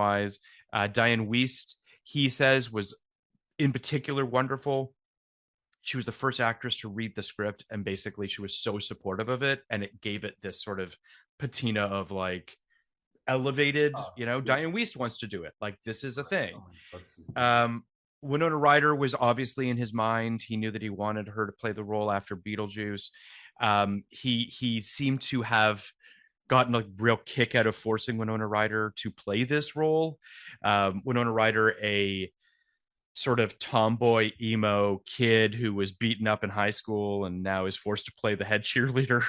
wise. Diane Wiest, he says, was in particular wonderful. She was the first actress to read the script, and basically she was so supportive of it, and it gave it this sort of patina of like elevated, Diane Wiest wants to do it, like this is a thing. Winona Ryder was obviously in his mind. He knew that he wanted her to play the role after Beetlejuice. He seemed to have gotten a real kick out of forcing Winona Ryder to play this role. Winona Ryder, a sort of tomboy emo kid who was beaten up in high school and now is forced to play the head cheerleader.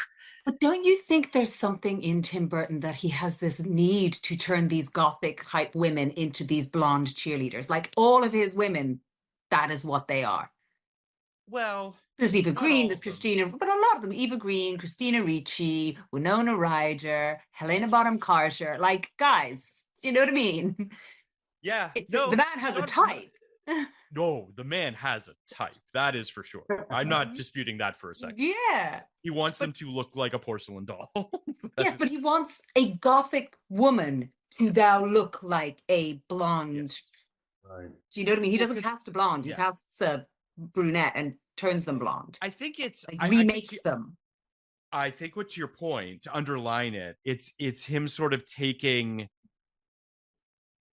But don't you think there's something in Tim Burton that he has this need to turn these gothic hype women into these blonde cheerleaders? Like all of his women, that is what they are. Well, there's Eva Green, there's Christina, but a lot of them, Eva Green, Christina Ricci, Winona Ryder, Helena Bonham Carter, like guys, you know what I mean? Yeah. The man has a type. No, the man has a type. That is for sure. I'm not disputing that for a second. Yeah. He wants them to look like a porcelain doll. Yes, but he wants a gothic woman to now look like a blonde. Yes. Right. Do you know what I mean? He doesn't cast a blonde. He casts a brunette and turns them blonde. I think it's like remakes them. I think what's your point, to underline it, it's him sort of taking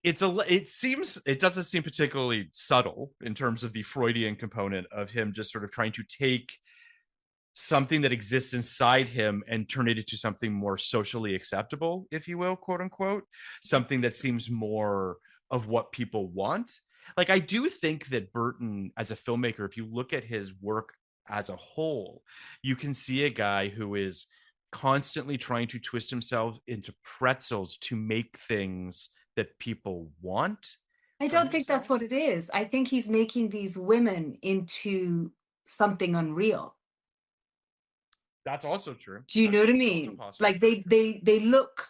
it doesn't seem particularly subtle in terms of the Freudian component of him just sort of trying to take something that exists inside him and turn it into something more socially acceptable, if you will, quote unquote, something that seems more of what people want. Like, I do think that Burton, as a filmmaker, if you look at his work as a whole, you can see a guy who is constantly trying to twist himself into pretzels to make things that people want. I don't think that's what it is. I think he's making these women into something unreal. That's also true. Do you know what I mean? Like they look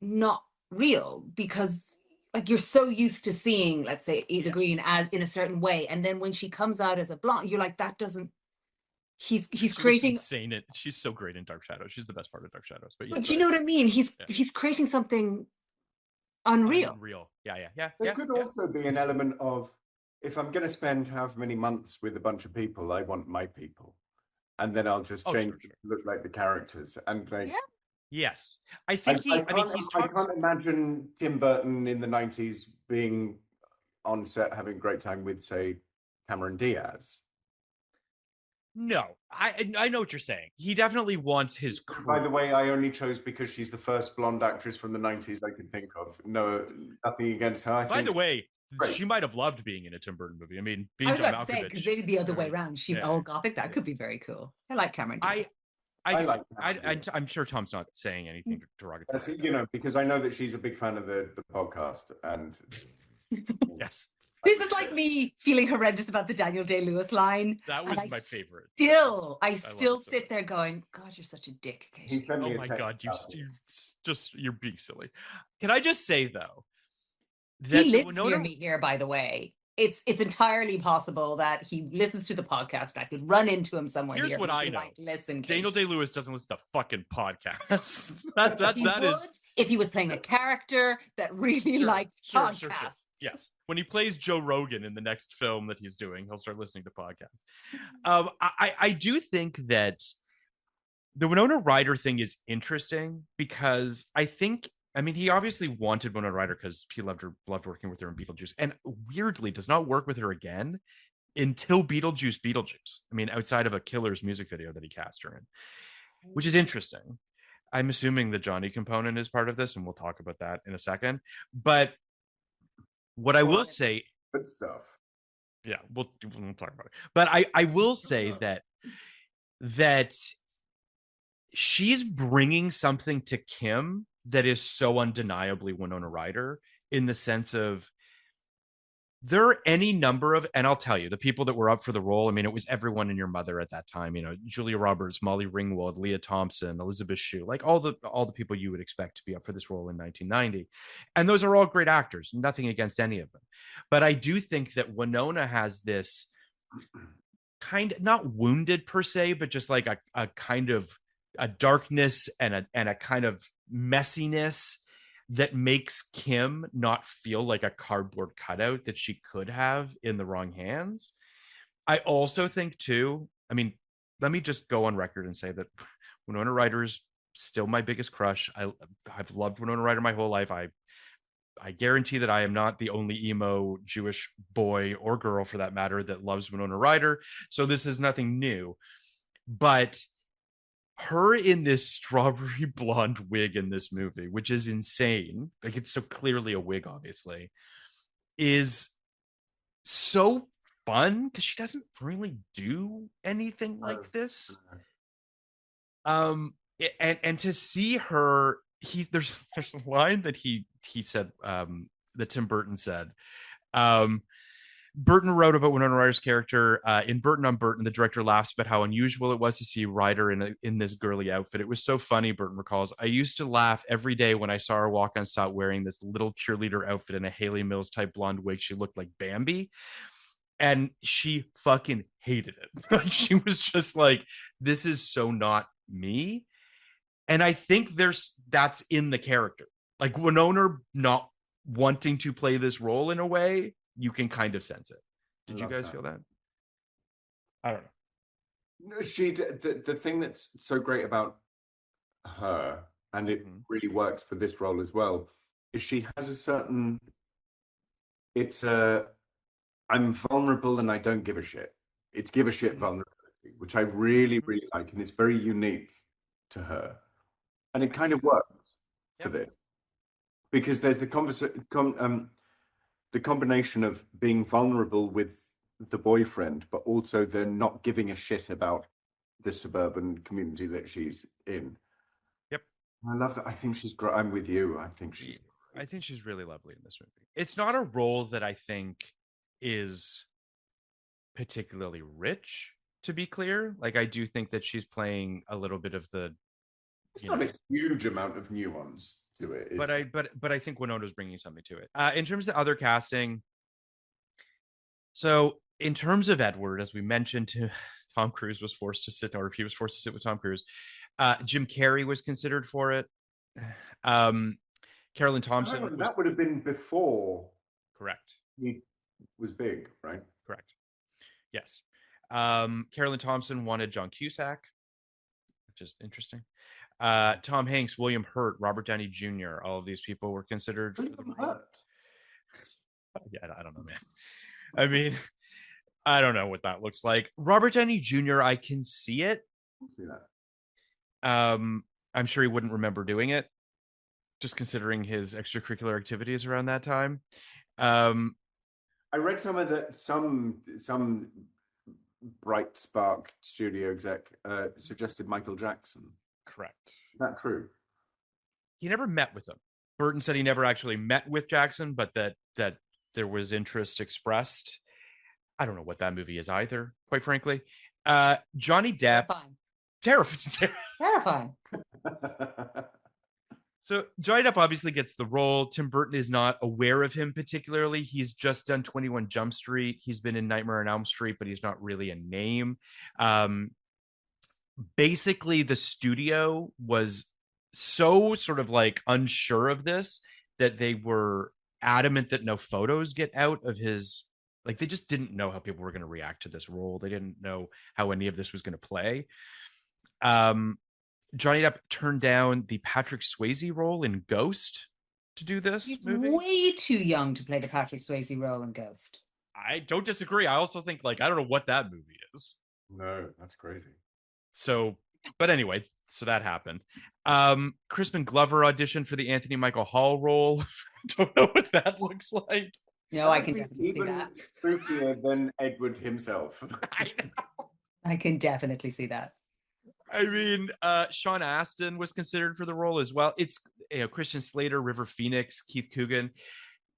not real because like you're so used to seeing, let's say, Eva Green as in a certain way, and then when she comes out as a blonde, you're like, that doesn't. He's creating. Insane. She's so great in Dark Shadows. She's the best part of Dark Shadows. But you know what I mean? He's creating something unreal. Yeah. There could also be an element of, if I'm going to spend however many months with a bunch of people, I want my people, and then I'll just change to look like the characters. And like, yes, I think I can't imagine Tim Burton in the 90s being on set having a great time with, say, Cameron Diaz. No, I know what you're saying. He definitely wants his crew. By the way, I only chose because she's the first blonde actress from the 90s I could think of. No, nothing against her. By the way, she might have loved being in a Tim Burton movie. I mean, being I was John about to say, Malkovich. because maybe the other way around. She all gothic. That could be very cool. I like Cameron Diaz. I'm sure Tom's not saying anything derogatory. You know, because I know that she's a big fan of the podcast, and yes. This is like me feeling horrendous about the Daniel Day-Lewis line. That was my favorite. I still sit there going, God, you're such a dick. Oh my God, you're being silly. Can I just say though, that he lives near me here, by the way. It's entirely possible that he listens to the podcast. I could run into him somewhere. Here's here what I know. Listen, Daniel Day-Lewis doesn't listen to fucking podcasts. that is if he was playing a character that really liked podcasts. Sure. Yes. When he plays Joe Rogan in the next film that he's doing, he'll start listening to podcasts. I do think that the Winona Ryder thing is interesting because he obviously wanted Winona Ryder because he loved working with her in Beetlejuice, and weirdly does not work with her again until Beetlejuice. I mean, outside of a Killer's music video that he cast her in, which is interesting. I'm assuming the Johnny component is part of this, and we'll talk about that in a second. But what I will say, good stuff. Yeah, we'll talk about it. But I will say that she's bringing something to Kim that is so undeniably Winona Ryder, in the sense of there are any number of, and I'll tell you, the people that were up for the role, I mean, it was everyone and your mother at that time, Julia Roberts, Molly Ringwald, Leah Thompson, Elizabeth Shue, like all the people you would expect to be up for this role in 1990. And those are all great actors, nothing against any of them. But I do think that Winona has this kind of, not wounded per se, but just like a kind of a darkness and a kind of messiness that makes Kim not feel like a cardboard cutout that she could have in the wrong hands. I also think too, I mean, let me just go on record and say that Winona Ryder's still my biggest crush. I've loved Winona Ryder my whole life. I guarantee that I am not the only emo Jewish boy or girl, for that matter, that loves Winona Ryder. So this is nothing new. But her in this strawberry blonde wig in this movie, which is insane, like it's so clearly a wig, obviously, is so fun because she doesn't really do anything like this. And to see her, there's a line that he said, that Tim Burton said. Burton wrote about Winona Ryder's character in Burton on Burton. The director laughs about how unusual it was to see Ryder in this girly outfit. It was so funny, Burton recalls. I used to laugh every day when I saw her walk on set wearing this little cheerleader outfit and a Haley Mills type blonde wig. She looked like Bambi. And she fucking hated it. Like, she was just like, this is so not me. And I think that's in the character. Like, Winona not wanting to play this role in a way, you can kind of sense it. Did you guys feel that? I don't know. No, the thing that's so great about her, and it really works for this role as well, is she has a certain, I'm vulnerable and I don't give a shit. It's give a shit vulnerability, which I really, really like, and it's very unique to her. And it kind of works for this, because there's the combination of being vulnerable with the boyfriend, but also the not giving a shit about the suburban community that she's in. Yep. I love that. I think she's great. I'm with you. I think she's really lovely in this movie. It's not a role that I think is particularly rich, to be clear. Like, I do think that she's playing a little bit of the, it's not a huge amount of nuance to it, but I think Winona's bringing something to it. In terms of the other casting, so in terms of Edward, as we mentioned, Tom Cruise was forced to sit, or he was forced to sit with Tom Cruise. Jim Carrey was considered for it. Carolyn Thompson. That would have been before. Correct. He was big, right? Correct. Yes. Carolyn Thompson wanted John Cusack, which is interesting. Tom Hanks, William Hurt, Robert Downey Jr. All of these people were considered. Yeah, I don't know, man. I mean, I don't know what that looks like. Robert Downey Jr., I can see it. See that. I'm sure he wouldn't remember doing it, just considering his extracurricular activities around that time. I read some Bright Spark studio exec suggested Michael Jackson. Correct. Is that true? He never met with him. Burton said he never actually met with Jackson, but that there was interest expressed. I don't know what that movie is either, quite frankly. Johnny Depp. Terrifying. So Johnny Depp obviously gets the role. Tim Burton is not aware of him particularly. He's just done 21 Jump Street. He's been in Nightmare on Elm Street, but he's not really a name. Basically, the studio was so sort of like unsure of this that they were adamant that no photos get out of his. Like, they just didn't know how people were going to react to this role. They didn't know how any of this was going to play. Johnny Depp turned down the Patrick Swayze role in Ghost to do this. He's movie. way too young to play the Patrick Swayze role in Ghost. I don't disagree. I also think, like, I don't know what that movie is. No, that's crazy. So, but anyway, so that happened. Crispin Glover auditioned for the Anthony Michael Hall role. Don't know what that looks like. No, I can definitely see that. Spookier than Edward himself. I know. I can definitely see that. I mean, Sean Astin was considered for the role as well. It's, Christian Slater, River Phoenix, Keith Coogan.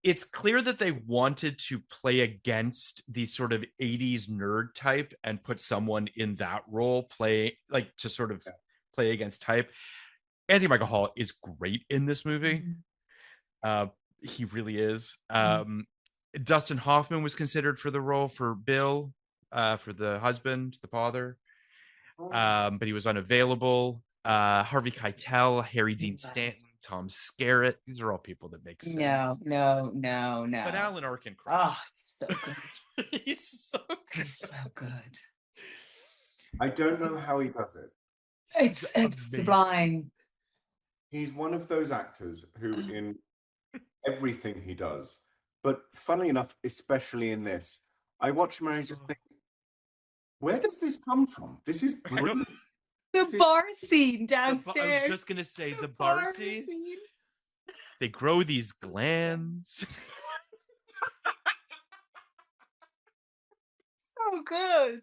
It's clear that they wanted to play against the sort of 80s nerd type and put someone in that role, play against type. Anthony Michael Hall is great in this movie. Mm-hmm. He really is. Mm-hmm. Dustin Hoffman was considered for the role for Bill, for the husband, the father. But he was unavailable. Harvey Keitel, Harry Dean Yes. Stanton, Tom Skerritt. These are all people that make sense. No. But Alan Arkin, oh, so good. he's so good. He's so good. I don't know how he does it. It's sublime. He's one of those actors who, in everything he does, but funnily enough, especially in this, I watch him and I just think, where does this come from? This is brilliant. The bar scene downstairs. I was just gonna say the bar scene. They grow these glands. So good.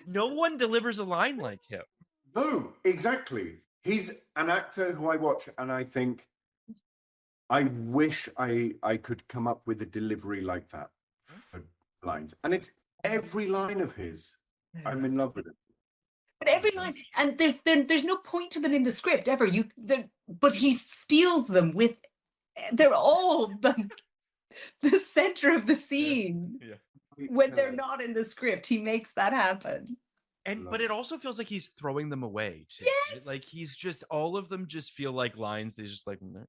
No one delivers a line like him. No, exactly. He's an actor who I watch and I think, I wish I could come up with a delivery like that for lines. And it's every line of his. I'm in love with it. But every line, and there's no point to them in the script ever. But he steals them with. They're all the center of the scene. Yeah. When they're not in the script, he makes that happen. But it also feels like he's throwing them away too. Yes! Like he's just, all of them just feel like lines. They just like, nah.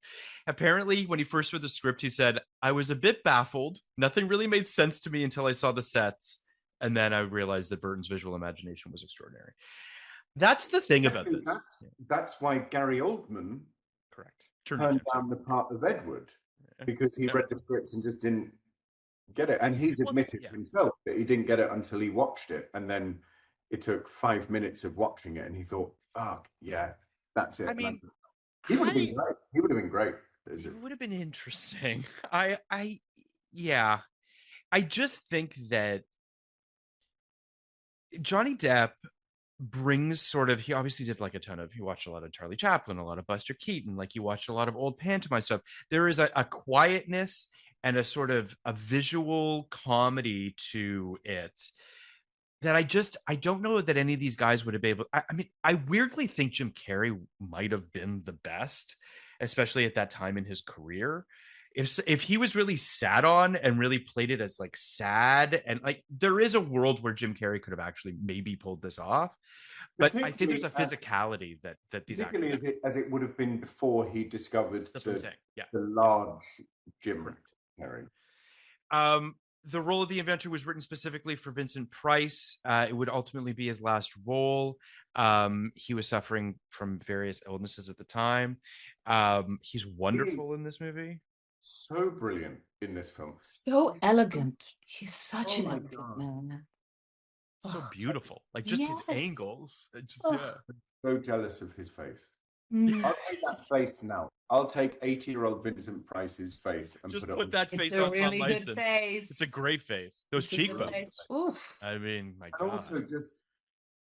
Apparently when he first read the script, he said, I was a bit baffled. Nothing really made sense to me until I saw the sets. And then I realized that Burton's visual imagination was extraordinary. That's the thing about this. That's why Gary Oldman turned down the part of Edward, because he read the script and just didn't get it. And he's admitted himself that he didn't get it until he watched it. And then it took 5 minutes of watching it and he thought, fuck, yeah, that's it. I mean, he would have been great. He would have been great. It would have been interesting. I just think that Johnny Depp brings sort of, he obviously did like he watched a lot of Charlie Chaplin, a lot of Buster Keaton, like he watched a lot of old pantomime stuff. There is a quietness and a sort of a visual comedy to it that I don't know that any of these guys would have been able. I mean, I weirdly think Jim Carrey might have been the best, especially at that time in his career. If he was really sat on and really played it as like sad, and like there is a world where Jim Carrey could have actually maybe pulled this off. But I think there's a physicality that these particularly actors, as it would have been before he discovered the large Jim Carrey. The role of the inventor was written specifically for Vincent Price. It would ultimately be his last role. He was suffering from various illnesses at the time. He's wonderful in this movie. So brilliant in this film. So elegant. He's such an elegant man. So beautiful. Like just his angles. I'm so jealous of his face. I'll take that face now. I'll take 80-year-old Vincent Price's face and just put it put that face on Tom Mason. It's a great face. Those cheekbones. Oof. I mean, my God. And also just,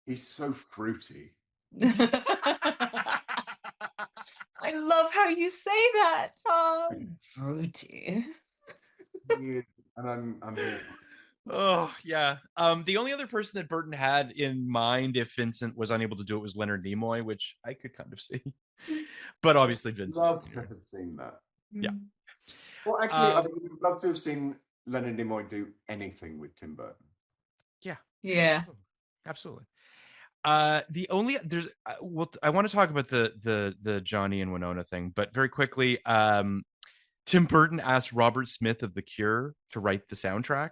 he's so fruity. I love how you say that, Tom. Fruity. And I'm Oh yeah. The only other person that Burton had in mind if Vincent was unable to do it was Leonard Nimoy, which I could kind of see. But obviously Vincent. Love to have seen that. Yeah. Well, actually, I would love to have seen Leonard Nimoy do anything with Tim Burton. Yeah. Absolutely. I want to talk about the Johnny and Winona thing, but very quickly, Tim Burton asked Robert Smith of The Cure to write the soundtrack.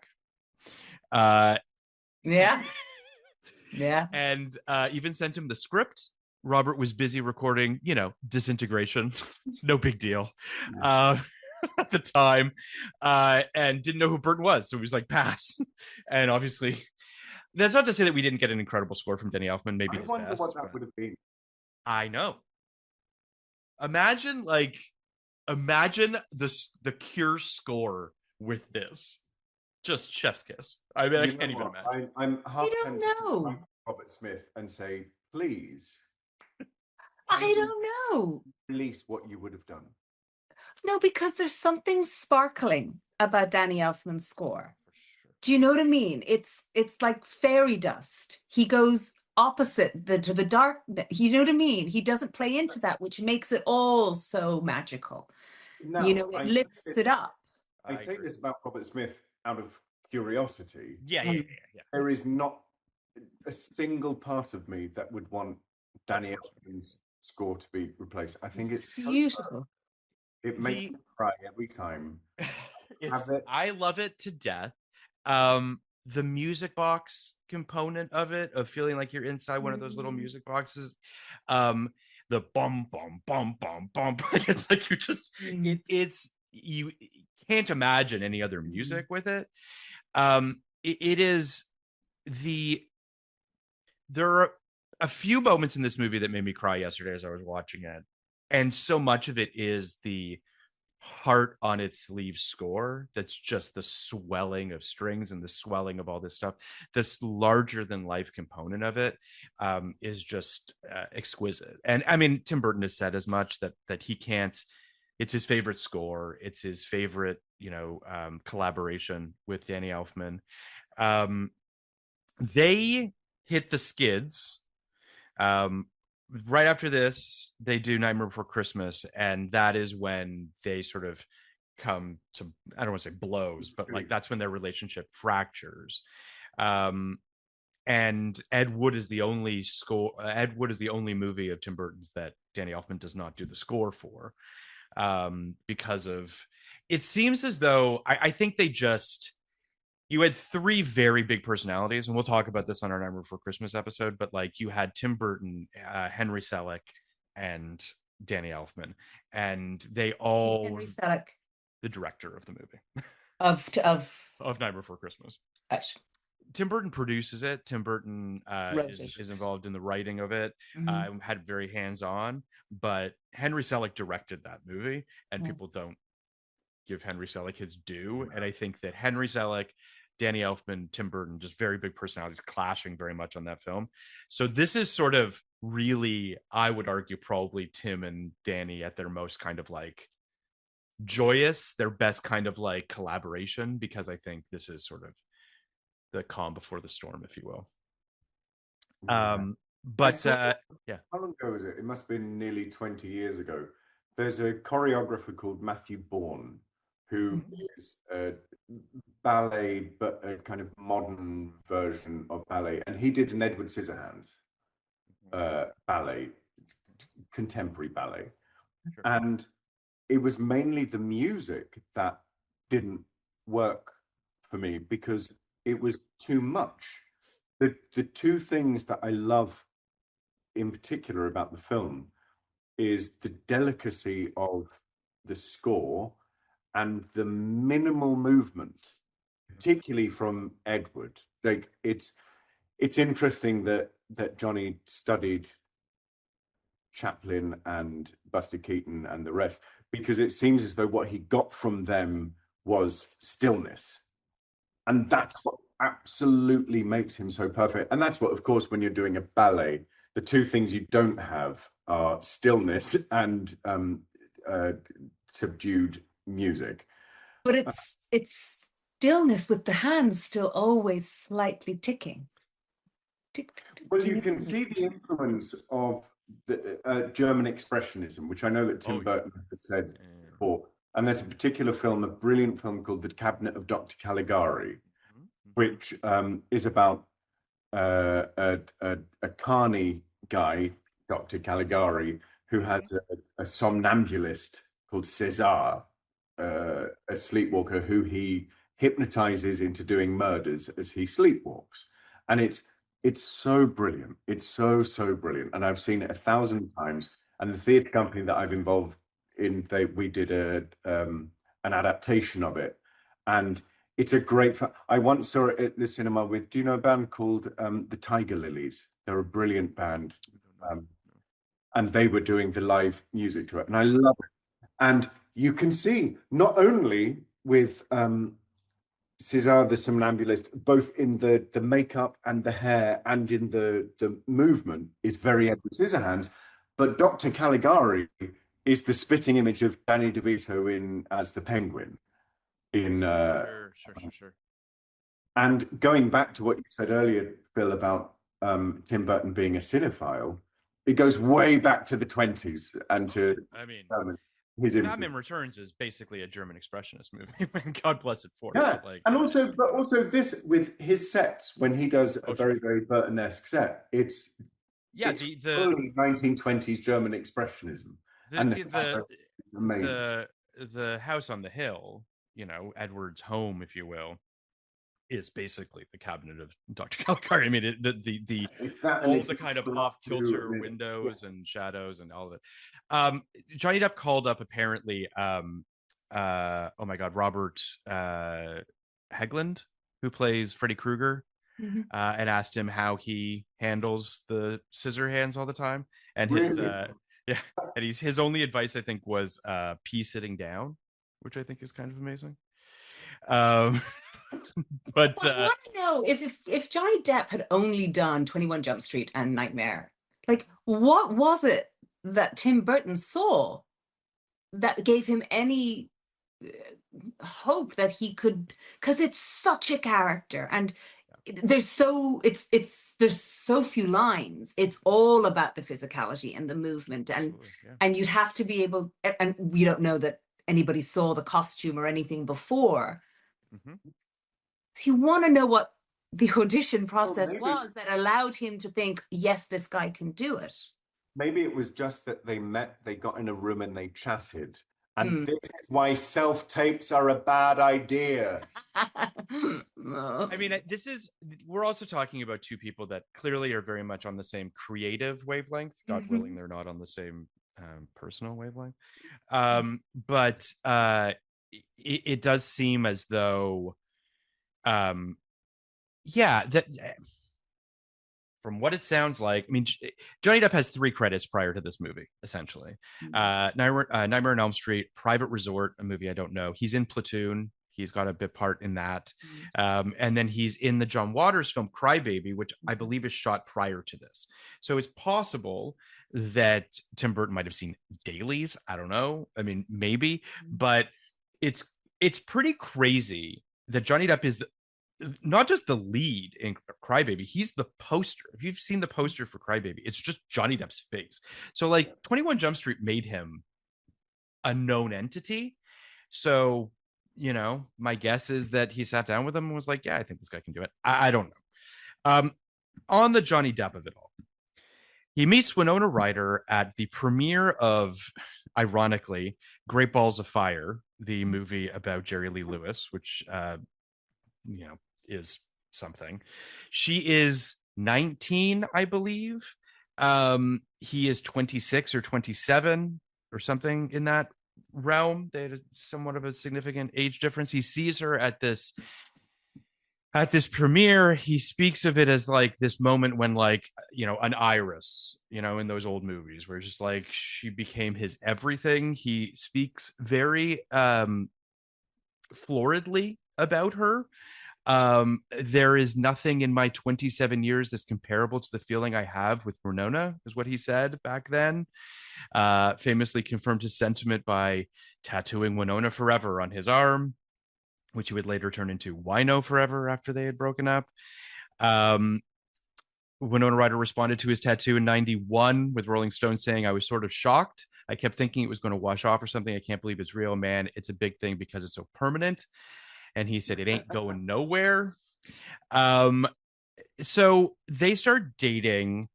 Yeah. And even sent him the script. Robert was busy recording, Disintegration. No big deal. At the time, and didn't know who Burton was. So he was like, pass. And obviously, that's not to say that we didn't get an incredible score from Denny Elfman. Maybe I his wonder best, what that would have been. I know. Imagine the Cure score with this. Just chef's kiss. I mean, I can't even imagine. I'm half tempted to write Robert Smith and say, please. I don't know. Release what you would have done. No, because there's something sparkling about Danny Elfman's score. For sure. Do you know what I mean? It's like fairy dust. He goes opposite to the dark. You know what I mean? He doesn't play into that, which makes it all so magical. No, it lifts it up. I say this about Robert Smith out of curiosity. Yeah. There is not a single part of me that would want Danny Elfman's score to be replaced. I think it's beautiful. It makes me cry every time. I love it to death. The music box component of it, of feeling like you're inside one of those little music boxes, the bum bum bum bum bum, it's like you're just it's you can't imagine any other music with it. It is there are a few moments in this movie that made me cry yesterday as I was watching it, and so much of it is the heart on its sleeve score that's just the swelling of strings and the swelling of all this stuff. This larger than life component of it is just exquisite. And I mean, Tim Burton has said as much that he can't, it's his favorite score, it's his favorite, collaboration with Danny Elfman. They hit the skids right after this. They do Nightmare Before Christmas, and that is when they sort of come to, I don't want to say blows, but like that's when their relationship fractures. And Ed Wood is the only movie of Tim Burton's that Danny Elfman does not do the score for, because of, it seems as though I think they just, you had three very big personalities, and we'll talk about this on our Nightmare Before Christmas episode, but like you had Tim Burton, Henry Selick, and Danny Elfman, and they all, Henry Selick, the director of the movie of Nightmare Before Christmas. Gosh. Tim Burton produces it. Tim Burton is involved in the writing of it. Had very hands-on, but Henry Selick directed that movie, and people don't give Henry Selick his due. And I think that Henry Selick, Danny Elfman, Tim Burton, just very big personalities clashing very much on that film. So this is sort of really, I would argue, probably Tim and Danny at their most kind of like joyous, their best kind of like collaboration, because I think this is sort of the calm before the storm, if you will. Yeah. Yeah. How long ago was it? It must have been nearly 20 years ago. There's a choreographer called Matthew Bourne, who is a ballet, but a kind of modern version of ballet. And he did an Edward Scissorhands ballet, contemporary ballet. Sure. And it was mainly the music that didn't work for me because it was too much. The two things that I love in particular about the film is the delicacy of the score and the minimal movement, particularly from Edward. Like it's interesting that Johnny studied Chaplin and Buster Keaton and the rest, because it seems as though what he got from them was stillness. And that's what absolutely makes him so perfect. And that's what, of course, when you're doing a ballet, the two things you don't have are stillness and subdued music. But it's stillness with the hands still always slightly ticking. Tick, tick, tick, well, you can see the influence of the German expressionism, which I know that Tim Burton had said before. And there's a particular film, a brilliant film called The Cabinet of Dr. Caligari, which is about a carny guy, Dr. Caligari, who has a somnambulist called César, a sleepwalker who he hypnotizes into doing murders as he sleepwalks. And it's so brilliant. It's so brilliant. And I've seen it 1,000 times. And the theatre company that I've involved in, we did an adaptation of it. And it's a great, I once saw it at the cinema with, do you know a band called the Tiger Lilies? They're a brilliant band. And they were doing the live music to it. And I love it. And you can see, not only with César the Somnambulist, both in the makeup and the hair and in the movement is very Edward Scissorhands, but Dr. Caligari is the spitting image of Danny DeVito as the Penguin. Sure. And going back to what you said earlier, Phil, about Tim Burton being a cinephile, it goes way back to the 20s and to his Batman Returns is basically a German expressionist movie. God bless it for it. Like, and also this with his sets, when he does a very Burton-esque set, it's Yeah, it's fully 1920s German expressionism, and amazing. The house on the hill, you know, Edward's home, if you will, is basically the cabinet of Dr. Caligari. I mean, it's that, all the kind of off kilter windows and shadows and all of it. Johnny Depp called up apparently. Oh my God, Robert Hegland, who plays Freddy Krueger, and asked him how he handles the scissor hands all the time, and his yeah, and his only advice, I think, was pee sitting down, which I think is kind of amazing. But well, I want to know if Johnny Depp had only done 21 Jump Street and Nightmare, like what was it that Tim Burton saw that gave him any hope that he could, because it's such a character, and there's so there's so few lines. It's all about the physicality and the movement, and and you'd have to be able, and we don't know that anybody saw the costume or anything before. So you want to know what the audition process was that allowed him to think, yes, this guy can do it. Maybe it was just that they met, they got in a room and they chatted. And this is why self-tapes are a bad idea. I mean, we're also talking about two people that clearly are very much on the same creative wavelength. God willing, they're not on the same personal wavelength. But it does seem as though, yeah, that from what it sounds like, I mean, Johnny Depp has 3 credits prior to this movie, essentially. Nightmare on Elm Street, Private Resort, a movie I don't know. He's in Platoon. He's got a bit part in that. And then he's in the John Waters film Crybaby, which I believe is shot prior to this. So it's possible that Tim Burton might have seen dailies. I don't know. I mean, maybe. But it's pretty crazy that Johnny Depp is not just the lead in Crybaby, he's the poster. If you've seen the poster for Crybaby, it's just Johnny Depp's face. So like 21 Jump Street made him a known entity. So, you know, my guess is that he sat down with him and was like, yeah, I think this guy can do it. I don't know. On the Johnny Depp of it all, he meets Winona Ryder at the premiere of, ironically, Great Balls of Fire, the movie about Jerry Lee Lewis, which, you know, is something. She is 19, I believe. He is 26 or 27 or something in that realm. They had somewhat of a significant age difference. He sees her at this premiere. He speaks of it as like this moment when, like, you know, an iris, you know, in those old movies where it's just like she became his everything. He speaks very floridly about her. There is nothing in my 27 years that's comparable to the feeling I have with Winona, is what he said back then. Famously confirmed his sentiment by tattooing Winona Forever on his arm, which he would later turn into Wino Forever after they had broken up. Winona Ryder responded to his tattoo in 91 with Rolling Stone saying, I was sort of shocked. I kept thinking it was going to wash off or something. I can't believe it's real, man. It's a big thing because it's so permanent. And he said, it ain't going nowhere. So they start dating.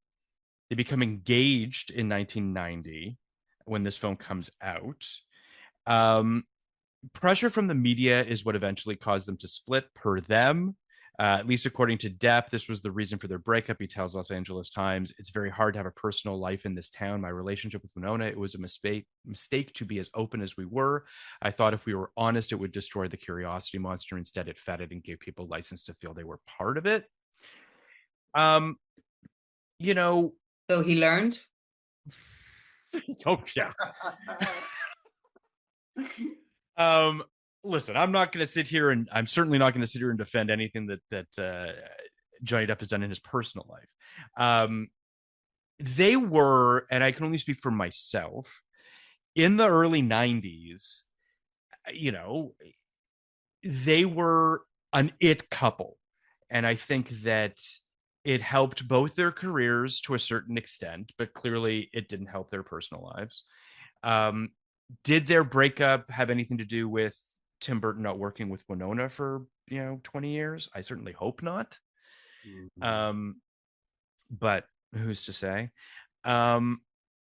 They become engaged in 1990 when this film comes out. Pressure from the media is what eventually caused them to split, per them. At least according to Depp, this was the reason for their breakup. He tells Los Angeles Times, it's very hard to have a personal life in this town. My relationship with Winona, it was a mistake to be as open as we were. I thought if we were honest, it would destroy the curiosity monster. Instead, it fed it and gave people license to feel they were part of it. You know. So he learned? Oh, yeah. Listen, I'm not going to sit here and I'm certainly not going to sit here and defend anything that Johnny Depp has done in his personal life. They were, and I can only speak for myself, in the early 90s, you know, they were an it couple. And I think that it helped both their careers to a certain extent, but clearly it didn't help their personal lives. Did their breakup have anything to do with Tim Burton not working with Winona for, 20 years? I certainly hope not. But Who's to say? Um,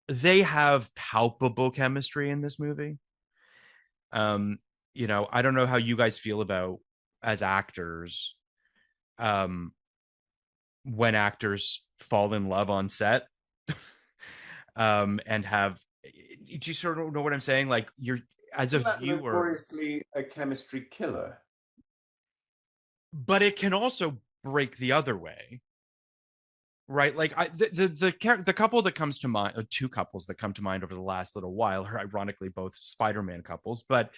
they have palpable chemistry in this movie. Um, I don't know how you guys feel about as actors, um, when actors fall in love on set, and have. Do you sort of know what I'm saying? Like you're as a Isn't that viewer, notoriously a chemistry killer? but it can also break the other way, right? Like the couple that comes to mind, two couples that come to mind over the last little while are ironically both Spider-Man couples, but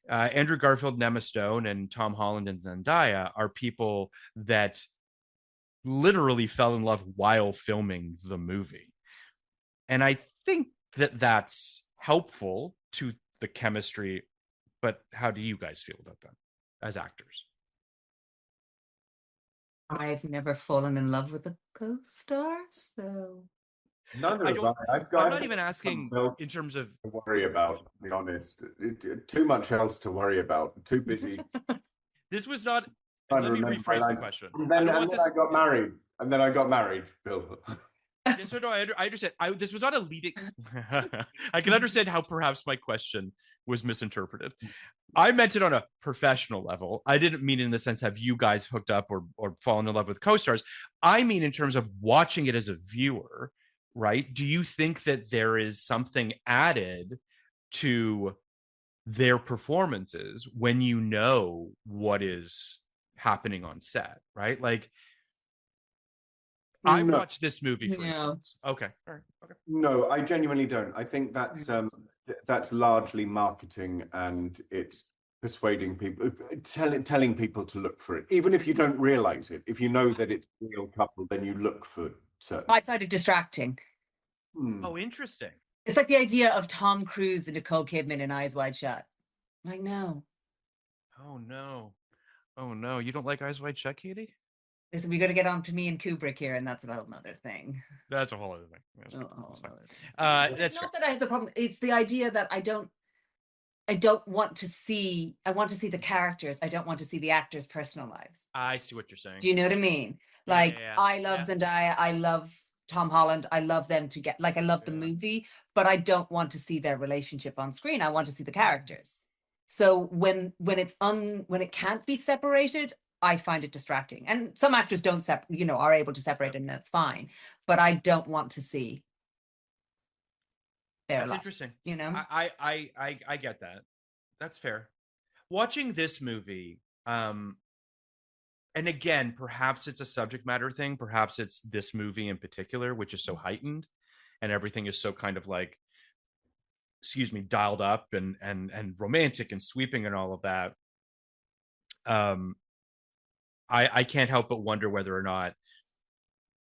Andrew Garfield and Emma Stone and Tom Holland and Zendaya are people that literally fell in love while filming the movie. And I think that that's helpful to the chemistry, but how do you guys feel about that as actors? I've never fallen in love with a co-star, so Neither I have don't, I. I'm I've not even asking got in terms of, to worry about, to be honest. Too much else to worry about. Too busy this was not, trying to let me remember my rephrase the life. question. And I then, don't and want then this. I got married. And then I got married, Bill. Yes, no, I understand. This was not a leading. I can understand how perhaps my question was misinterpreted. I meant it on a professional level. I didn't mean in the sense have you guys hooked up or fallen in love with co-stars. I mean in terms of watching it as a viewer, right? Do you think that there is something added to their performances when you know what is happening on set, right? Like I No, watched this movie, for yeah. instance. Okay, all right, okay. no, I genuinely don't. I think that's largely marketing, and it's persuading people, telling people to look for it. Even if you don't realize it, if you know that it's a real couple, then you look for certain. I find it distracting. Oh, interesting. It's like the idea of Tom Cruise and Nicole Kidman in Eyes Wide Shut. Like, no. Oh no. Oh no. You don't like Eyes Wide Shut, Katie? Listen, we got to get on to me and Kubrick here, and that's a whole nother thing. That's a whole other thing. That's, Oh, that's fine. another thing. That's Not fair. that I have the problem. It's the idea that I don't want to see. I want to see the characters. I don't want to see the actors' personal lives. I see what you're saying. Do you know what I mean? Yeah, Like, yeah, yeah. I love Yeah. Zendaya. I love Tom Holland. I love them to get, like, I love the Yeah. movie, but I don't want to see their relationship on screen. I want to see the characters. So when it can't be separated, I find it distracting. And some actors don't are able to separate, Yep. and that's fine. But I don't want to see their That's life. interesting. You know? I get that. That's fair. Watching this movie, and again, perhaps it's a subject matter thing. Perhaps it's this movie in particular, which is so heightened, and everything is so kind of like, excuse me, dialed up and romantic and sweeping and all of that. Um, I can't help but wonder whether or not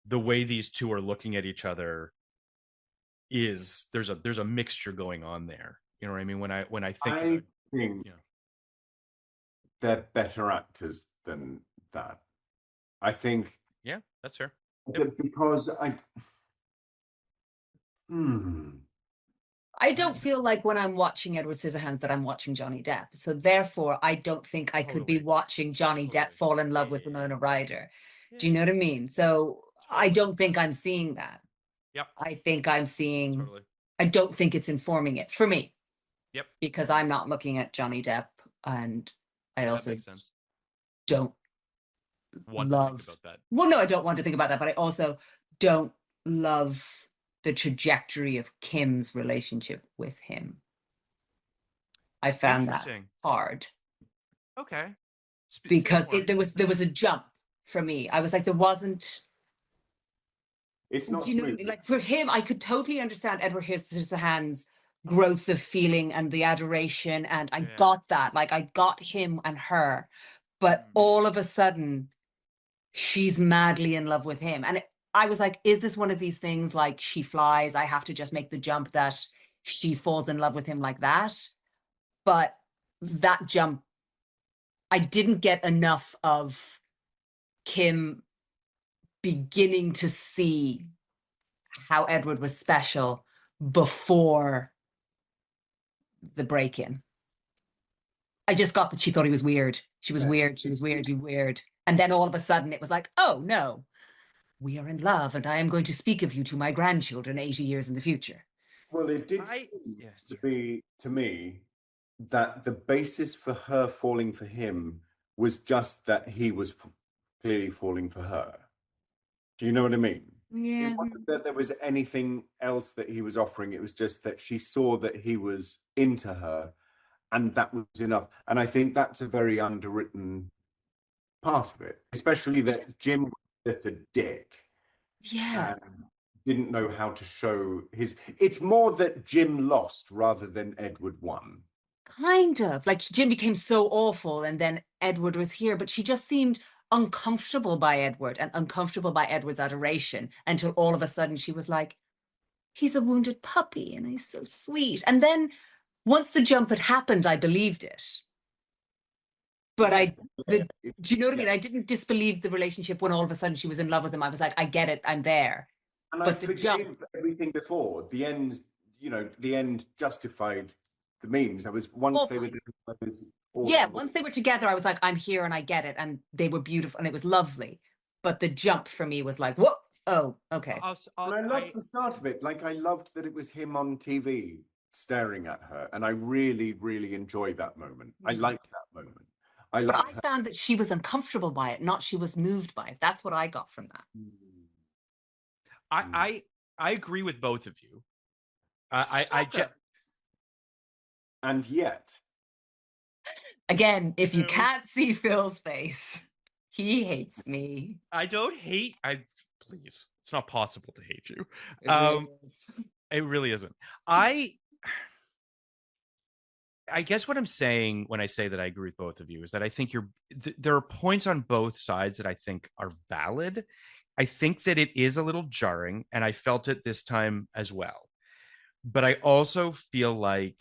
the way these two are looking at each other is there's a mixture going on there. You know what I mean? When I think I about, think you know, they're better actors than that. I think yeah, that's fair. Yep. because hmm, I don't feel like when I'm watching Edward Scissorhands that I'm watching Johnny Depp. So therefore, I don't think I could be Totally. watching Johnny Depp Totally. fall in Yeah, love with yeah, Winona Ryder. yeah. Do you know what I mean? So I Totally. don't think I'm seeing that. Yep. I think I'm seeing, Totally. I don't think it's informing it for me Yep. because I'm not looking at Johnny Depp, and I That also makes sense. don't Want to think love, about that. well, no, I don't want to think about that, but I also don't love the trajectory of Kim's relationship with him. I found that Interesting. hard Okay. Say because more. there was a jump for me. I was like, there wasn't, it's not you know, smooth. like for him, I could totally understand Edward Scissorhands' growth of feeling and the adoration, and I Yeah. got that. Like I got him and her, but all of a sudden, she's madly in love with him, and I was like, is this one of these things like She Flies? I have to just make the jump that she falls in love with him like that, but that jump, I didn't get enough of Kim beginning to see how Edward was special before the break-in. I just got that she thought he was weird. She was weird. She was weird. You weird. And then all of a sudden it was like, oh no. we are in love and I am going to speak of you to my grandchildren 80 years in the future. Well, it did seem to be, to me, that the basis for her falling for him was just that he was clearly falling for her. Do you know what I mean? Yeah. It wasn't that there was anything else that he was offering. It was just that she saw that he was into her, and that was enough. And I think that's a very underwritten part of it, especially that Jim was just a dick. Yeah. And didn't know how to show his. It's more that Jim lost rather than Edward won. Kind of. Like Jim became so awful and then Edward was here, but she just seemed uncomfortable by Edward and uncomfortable by Edward's adoration until all of a sudden she was like, he's a wounded puppy and he's so sweet. And then once the jump had happened, I believed it. But do you know what I mean? I didn't disbelieve the relationship when all of a sudden she was in love with him. I was like, I get it, I'm there. And but I forgave everything before. The end, the end justified the means. I was once they were once they were together, I was like, I'm here and I get it. And they were beautiful and it was lovely. But the jump for me was like, whoa, oh, okay. And I loved the start of it. Like, I loved that it was him on TV staring at her. And I really, really enjoyed that moment. I liked that moment. I found that she was uncomfortable by it, not she was moved by it. That's what I got from that. I agree with both of you. And yet, again, if you can't see Phil's face, he hates me. I don't hate. Please, it's not possible to hate you. It really isn't. I guess what I'm saying when I say that I agree with both of you is that I think there are points on both sides that I think are valid. I think that it is a little jarring, and I felt it this time as well. But I also feel like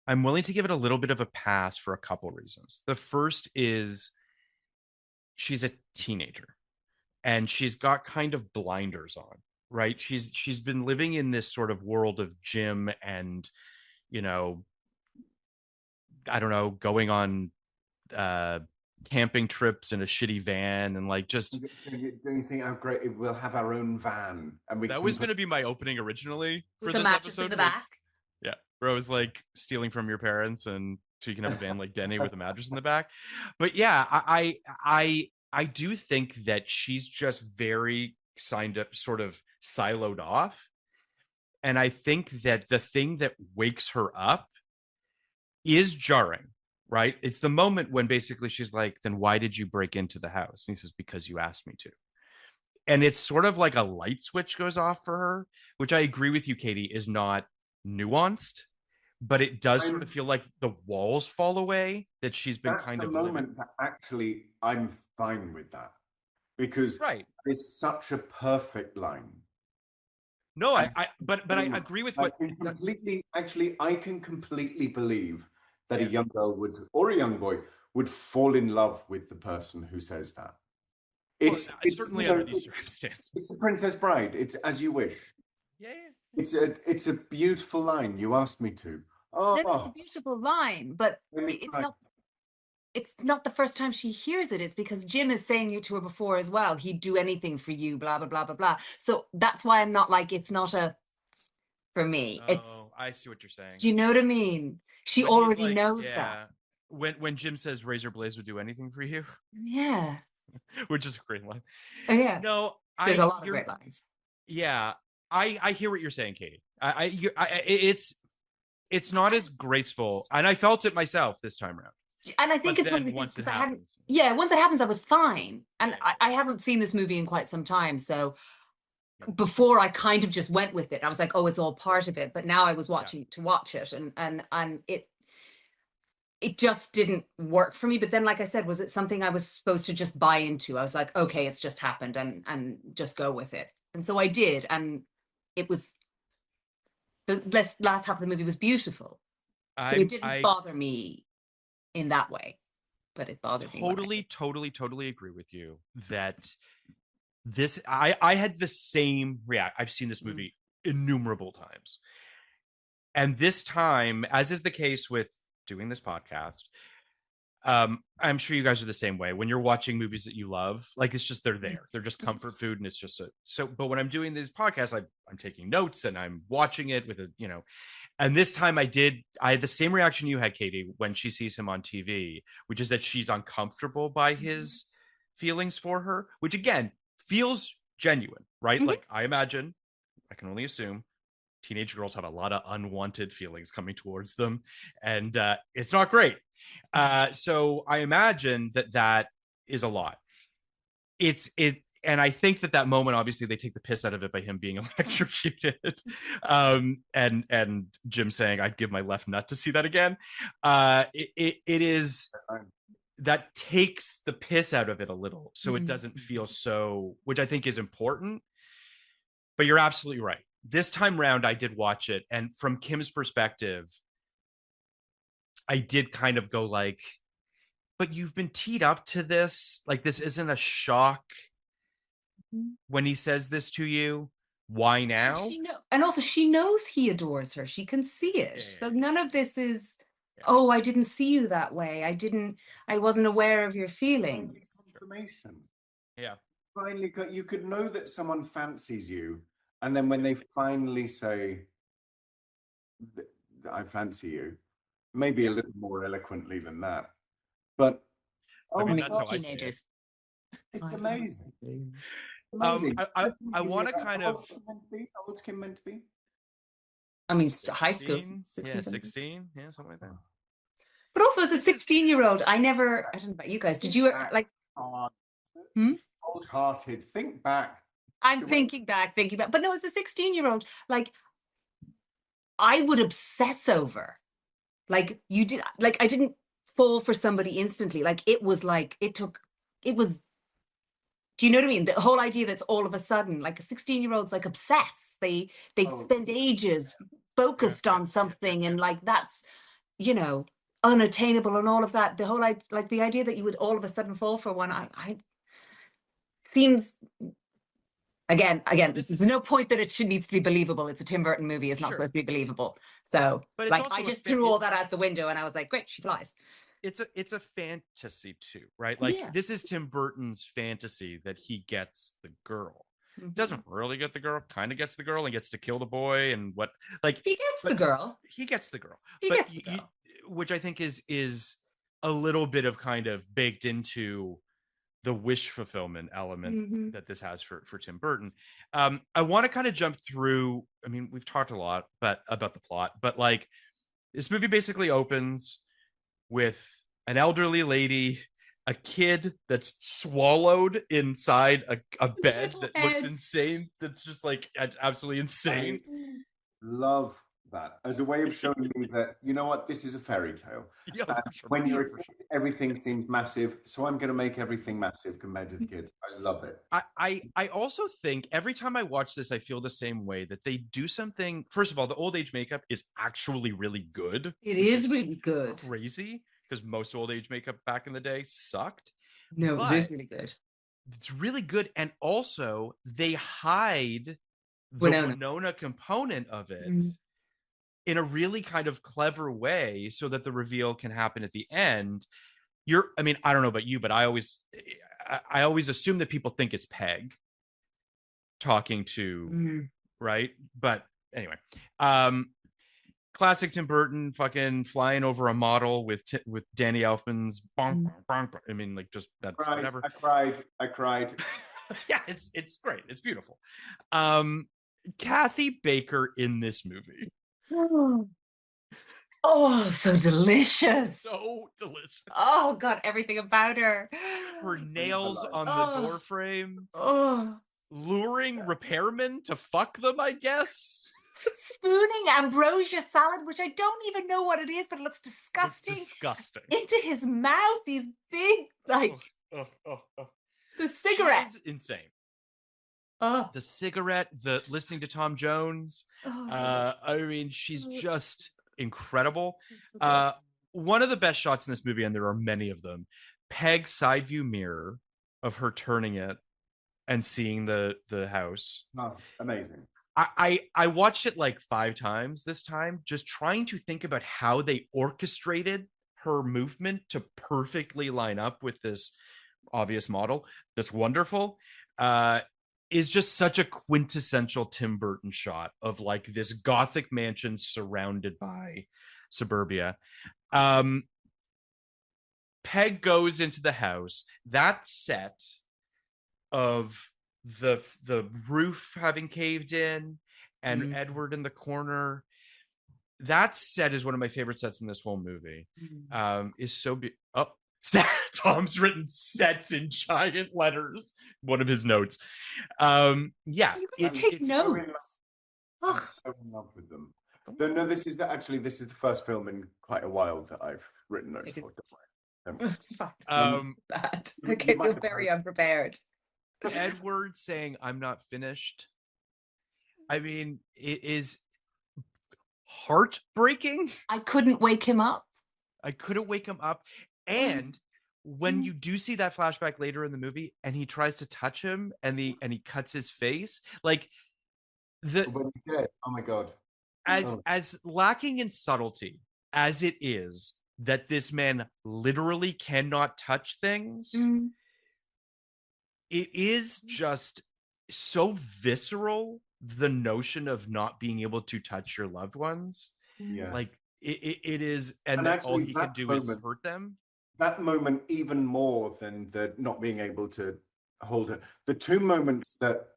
I'm willing to give it a little bit of a pass for a couple reasons. The first is she's a teenager and she's got kind of blinders on, right? She's been living in this sort of world of Jim and, I don't know, going on camping trips in a shitty van and like just. Don't you think how great we'll have our own van? And that was going to be my opening originally for this episode. In the back. Yeah, where I was like stealing from your parents, and so you can have a van like Denny with a mattress in the back. But yeah, I do think that she's just very sort of siloed off. And I think that the thing that wakes her up is jarring, right? It's the moment when basically she's like, then why did you break into the house? And he says, because you asked me to. And it's sort of like a light switch goes off for her, which I agree with you, Katie, is not nuanced, but it does sort of feel like the walls fall away that she's been kind of moment that actually I'm fine with that, because it's such a perfect line. No, but I agree with what I can completely believe that a young girl or a young boy would fall in love with the person who says that. It's certainly under these circumstances. It's the Princess Bride. It's as you wish. Yeah. It's a beautiful line. You asked me to. Oh, it's a beautiful line, but it's not the first time she hears it. It's because Jim is saying it to her before as well. He'd do anything for you, blah, blah, blah, blah, blah. So that's why I'm not like, it's not a, for me. I see what you're saying. Do you know what I mean? She already knows that. When Jim says Razor Blades would do anything for you. Yeah. Which is a great line. Oh, yeah. No, there's a lot of great lines. Yeah. I hear what you're saying, Katie. It's not as graceful, and I felt it myself this time around. And I think it's one of the things because once it happens, I was fine. And I haven't seen this movie in quite some time. So before I kind of just went with it. I was like, oh, it's all part of it. But now I was watching to watch it, and it just didn't work for me. But then, like I said, was it something I was supposed to just buy into? I was like, okay, it's just happened and just go with it. And so I did. And it was, the last half of the movie was beautiful. So it didn't bother me in that way, but it bothered me. Totally agree with you that this, I had the same react. I've seen this movie innumerable times. And this time, as is the case with doing this podcast, I'm sure you guys are the same way. When you're watching movies that you love, like it's just they're there. They're just comfort food, and it's just so. But when I'm doing these podcasts, I'm taking notes and I'm watching it with a And this time I had the same reaction you had, Katie, when she sees him on TV, which is that she's uncomfortable by his feelings for her, which again feels genuine, right? Like I imagine, I can only assume, teenage girls have a lot of unwanted feelings coming towards them, and it's not great. So I imagine that is a lot. And I think that moment, obviously, they take the piss out of it by him being electrocuted, and Jim saying, "I'd give my left nut to see that again." It is that takes the piss out of it a little, so it doesn't feel so, which I think is important. But you're absolutely right. This time round, I did watch it, and from Kim's perspective, I did kind of go like, "But you've been teed up to this. Like, this isn't a shock." When he says this to you, why now? And also she knows he adores her. She can see it. So none of this is, oh, I didn't see you that way. I wasn't aware of your feelings. Confirmation. Yeah. Finally, you could know that someone fancies you, and then when they finally say, "I fancy you," maybe a little more eloquently than that, but I mean, that's how teenagers. It's amazing. Amazing. I want to kind of. How old's Kim meant to be? I mean, high school. 16. Yeah, something like that. But also, as a 16-year-old, I don't know about you guys. Did you like? Old-hearted. Think back. I'm thinking back. But no, as a 16-year-old, like, I would obsess over. Like you did. Like I didn't fall for somebody instantly. Like it was. Do you know what I mean? The whole idea that's all of a sudden, like a 16-year-old's like obsessed. They spend ages focused on something, and like that's, unattainable and all of that. The whole like the idea that you would all of a sudden fall for one, I seems again, there's no point that it needs to be believable. It's a Tim Burton movie. It's not supposed to be believable. So but like I just threw all that out the window and I was like, great, she flies. It's a fantasy too, right? Like this is Tim Burton's fantasy that he gets the girl. Doesn't really get the girl, kind of gets the girl and gets to kill the boy and what like he gets the girl. He gets the girl. He gets the girl. Which I think is a little bit of kind of baked into the wish fulfillment element that this has for Tim Burton. I want to kind of jump through. I mean, we've talked a lot about the plot, but like this movie basically opens with an elderly lady, a kid that's swallowed inside a bed that looks insane. That's just like absolutely insane. I love that as a way of showing me that, you know what, this is a fairy tale. When you're a kid, everything seems massive, so I'm going to make everything massive compared to the kid. I love it. I also think every time I watch this, I feel the same way, that they do something. First of all, the old age makeup is actually really good. It is really good. Crazy, because most old age makeup back in the day sucked. No, it is really good. It's really good, and also they hide the Winona component of it in a really kind of clever way so that the reveal can happen at the end. I mean, I don't know about you, but I always assume that people think it's Peg talking to, right? But anyway, classic Tim Burton, fucking flying over a model with Danny Elfman's bonk, bonk, bonk. I mean, like, just that's whatever. I cried. Yeah, it's great. It's beautiful. Kathy Baker in this movie. Oh, so delicious. So delicious. Oh, God, everything about her. Her nails on the door frame. Luring repairmen to fuck them, I guess. Spooning ambrosia salad, which I don't even know what it is, but it looks disgusting. Disgusting. Into his mouth, these big, like... The cigarette. She's insane. The cigarette, the listening to Tom Jones. I mean, she's just incredible. One of the best shots in this movie, and there are many of them, Peg's side view mirror of her turning it and seeing the house. Oh, amazing. I watched it like 5 times this time, just trying to think about how they orchestrated her movement to perfectly line up with this obvious model that's wonderful, is just such a quintessential Tim Burton shot of like this gothic mansion surrounded by suburbia. Peg goes into the house. That set of the roof having caved in and Edward in the corner, that set is one of my favorite sets in this whole movie. Is so Tom's written sets in giant letters, one of his notes. Yeah, you take notes. I'm so in love with them. No, this is the first film in quite a while that I've written notes for. Okay, feel very unprepared. Edward saying I'm not finished, I mean, it is heartbreaking. I couldn't wake him up. And when you do see that flashback later in the movie and he tries to touch him and he cuts his face, like when he did, oh my god, as lacking in subtlety as it is that this man literally cannot touch things, it is just so visceral, the notion of not being able to touch your loved ones. Like it is, and that all he can do is hurt them. That moment, even more than the not being able to hold her, the two moments that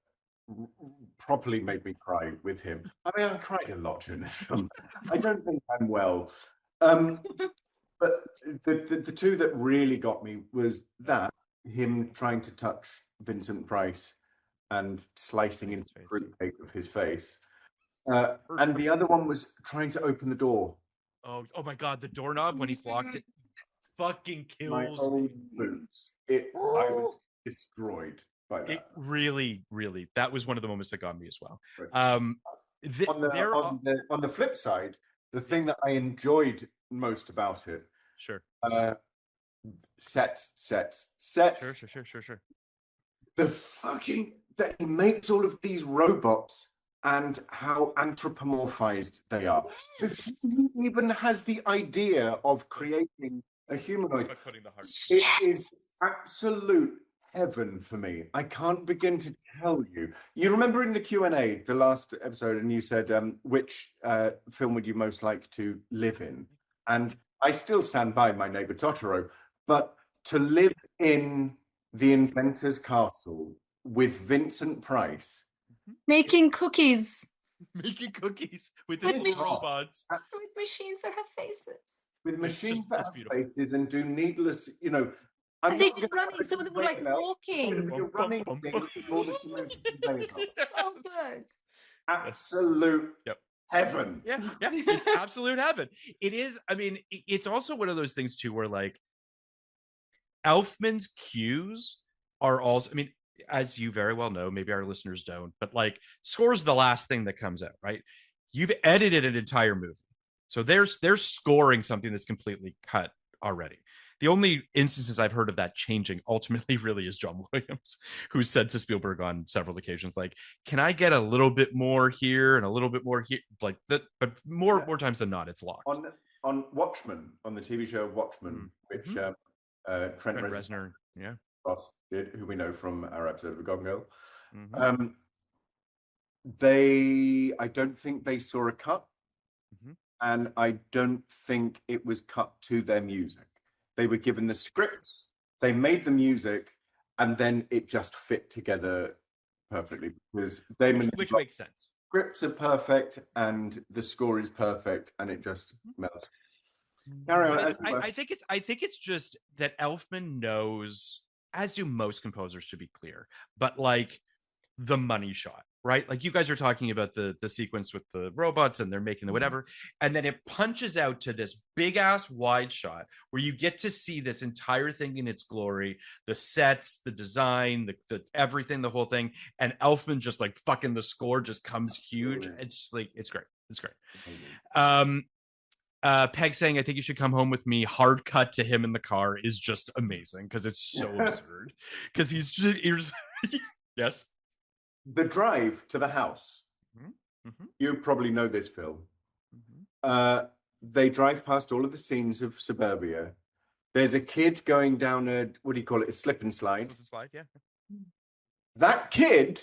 properly made me cry with him. I mean, I cried a lot during this film. I don't think I'm well. But the two that really got me was that him trying to touch Vincent Price and slicing into the fruitcake of his face. And the other one was trying to open the door. Oh my god, the doorknob when he's locked it fucking kills my old boots. I was destroyed by that. It really, really, that was one of the moments that got me as well. Right. On the flip side, the thing that I enjoyed most about it, set. Sure. The fucking that he makes all of these robots and how anthropomorphized they are. He even has the idea of creating a humanoid. It is absolute heaven for me. I can't begin to tell you. You remember in the Q&A, the last episode, and you said, which film would you most like to live in? And I still stand by My Neighbor Totoro, but to live in the inventor's castle with Vincent Price. Making cookies with his robots. With machines that have faces. With machines that have faces and do needless, and they did running, some of them were like walking. You're running things in order to move the conveyor belt. So good. Absolute heaven. Yeah, it's absolute heaven. It is, I mean, it's also one of those things too where like Elfman's cues are also, I mean, as you very well know, maybe our listeners don't, but like score is the last thing that comes out, right? You've edited an entire movie. So they're scoring something that's completely cut already. The only instances I've heard of that changing ultimately really is John Williams, who said to Spielberg on several occasions, like, can I get a little bit more here and a little bit more here? Like that, but more times than not, it's locked. On Watchmen, on the TV show Watchmen, which Trent Reznor did, who we know from our episode of Gone Girl. I don't think they saw a cut, and I don't think it was cut to their music. They were given the scripts, they made the music, and then it just fit together perfectly because which makes sense. Scripts are perfect, and the score is perfect, and it just melts. Carry on. I think it's just that Elfman knows, as do most composers, to be clear, but like the money shot, right? Like you guys are talking about the sequence with the robots and they're making the whatever, and then it punches out to this big ass wide shot where you get to see this entire thing in its glory, the sets, the design, the everything, the whole thing, and Elfman just like fucking the score just comes huge. It's just like it's great. Peg saying, I think you should come home with me. Hard cut to him in the car is just amazing because it's so absurd. Because he's just yes. The drive to the house. You probably know this film. they drive past all of the scenes of suburbia. There's a kid going down a, what do you call it, a slip and slide. Slip and slide, yeah. That kid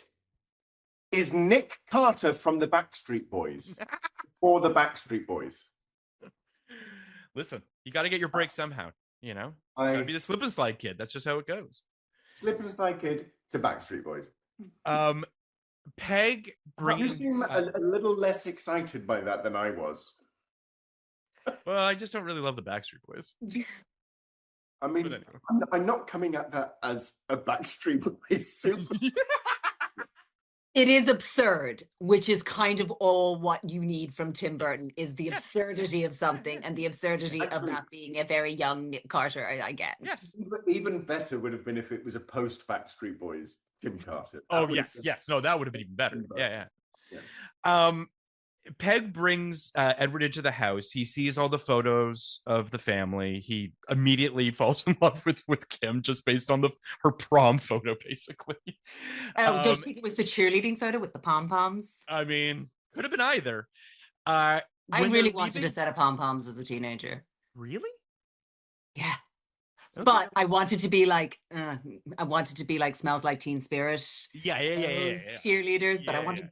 is Nick Carter from the Backstreet Boys, or the Backstreet Boys. Listen, you got to get your break somehow, you know? I Be the slip and slide kid. That's just how it goes. Slip and slide kid to Backstreet Boys. Peg bringing... You seem a little less excited by that than I was. Well, I just don't really love the Backstreet Boys. I mean, anyway. I'm not coming at that as a Backstreet Boys super. It is absurd, which is kind of all what you need from Tim Burton, is the absurdity of something, and the absurdity of that being a very young Nick Carter, I get. Yes. Even better would have been if it was a post-Backstreet Boys Tim Carter. Yes. No, that would have been even better. Yeah. Peg brings Edward into the house. He sees all the photos of the family. He immediately falls in love with Kim just based on her prom photo, basically. Don't you think it was the cheerleading photo with the pom-poms? I mean, could have been either. I really wanted a set of pom-poms as a teenager. Really? Yeah. Okay. But I wanted to be like, Smells Like Teen Spirit. Yeah. Cheerleaders, but I wanted,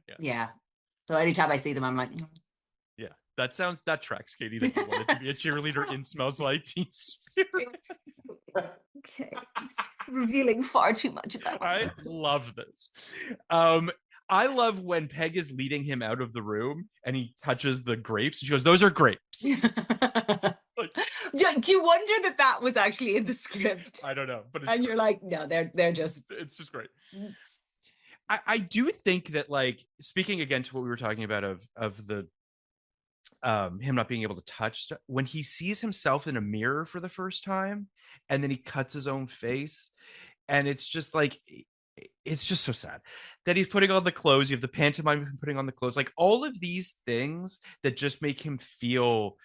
So anytime I see them, I'm like, yeah, that tracks, Katie, that you wanted to be a cheerleader in Smells Like Teen Spirit. Okay, revealing far too much about myself. I love this. I love when Peg is leading him out of the room and he touches the grapes. She goes, "Those are grapes." Do you wonder that was actually in the script? I don't know, but and you're like, no, they're just. It's just great. I do think that, like, speaking again to what we were talking about of the him not being able to touch stuff, when he sees himself in a mirror for the first time and then he cuts his own face, and it's just like, it's just so sad that he's putting on the clothes. You have the pantomime of him putting on the clothes, like all of these things that just make him feel,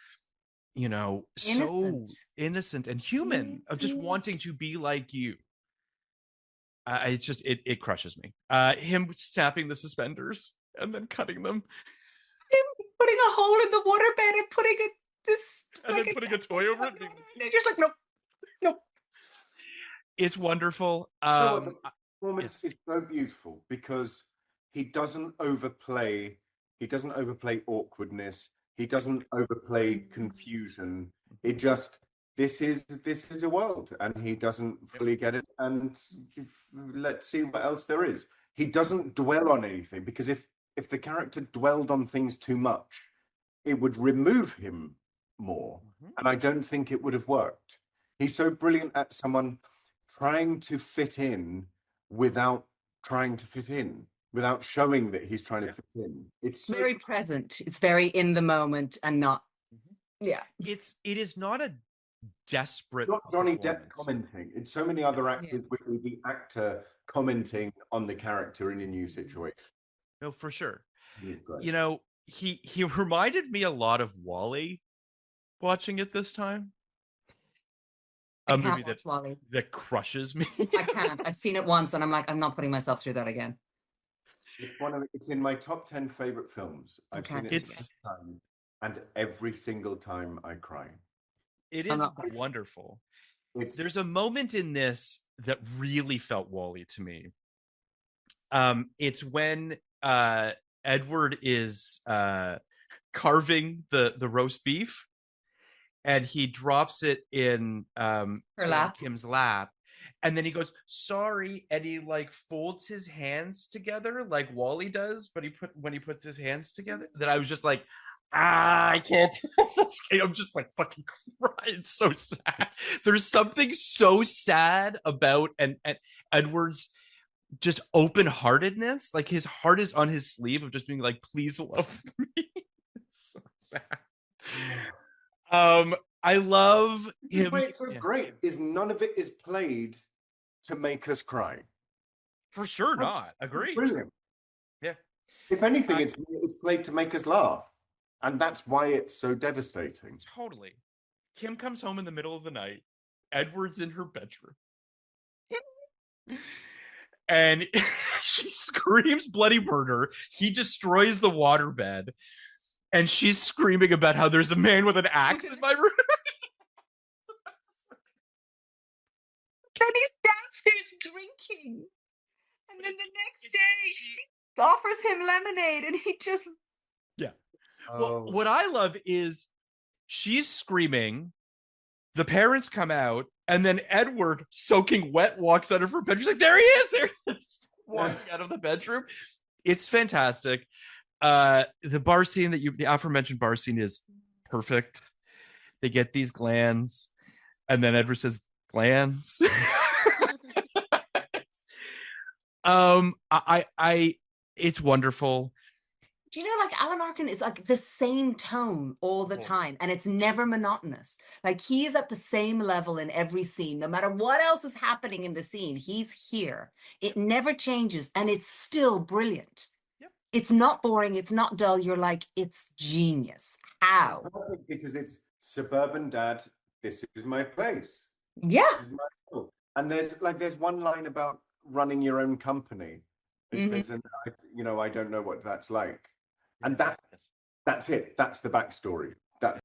you know, so innocent and human, of just wanting to be like you. It's just, it crushes me. Him snapping the suspenders and then cutting them. Him putting a hole in the waterbed and putting then putting a toy over it. And you're just like, nope. It's wonderful. The performance is so beautiful because he doesn't overplay awkwardness. He doesn't overplay confusion. It just, this is a world, and he doesn't fully get it, and let's see what else there is. He doesn't dwell on anything, because if the character dwelled on things too much, it would remove him more, and I don't think it would have worked. He's so brilliant at someone trying to fit in without trying to fit in, without showing that he's trying to fit in. It's so very present. It's very in the moment and not. Yeah. It is not a desperate. Not Johnny Depp commenting. It's so many other actors with the actor commenting on the character in a new situation. No, for sure. You know, he reminded me a lot of Wall-E watching it this time. I can't watch Wall-E. That crushes me. I can't. I've seen it once and I'm like, I'm not putting myself through that again. It's in my top 10 favorite films. I've seen it time, and every single time I cry. It is wonderful. There's a moment in this that really felt Wall-E to me. It's when Edward is carving the roast beef, and he drops it in her lap, Kim's lap, and then he goes, "Sorry," and he like folds his hands together like Wall-E does, but when he puts his hands together, that I was just like, I can't. I'm just like fucking crying. It's so sad. There's something so sad about and Edward's just open-heartedness. Like, his heart is on his sleeve of just being like, please love me. It's so sad. I love him. Great is none of it is played to make us cry. For sure not. Agree. Brilliant. Yeah. If anything, it's played to make us laugh. And that's why it's so devastating. Totally. Kim comes home in the middle of the night. Edward's in her bedroom. And she screams bloody murder. He destroys the waterbed. And she's screaming about how there's a man with an axe in my room. Then he's downstairs drinking. And then the next day, she offers him lemonade and he just... Yeah. Well, what I love is she's screaming. The parents come out, and then Edward, soaking wet, walks out of her bedroom. She's like, there he is! There he is! Walking out of the bedroom. It's fantastic. The bar scene the aforementioned bar scene is perfect. They get these glands, and then Edward says, glands. It's wonderful. Do you know, like, Alan Arkin is like the same tone all the time, and it's never monotonous. Like, he is at the same level in every scene. No matter what else is happening in the scene, he's here. It never changes, and it's still brilliant. Yep. It's not boring. It's not dull. You're like, it's genius. How? Because it's suburban dad. This is my place. Yeah. This is my school. And there's one line about running your own company. It says, and I don't know what that's like. And that's it. That's the backstory.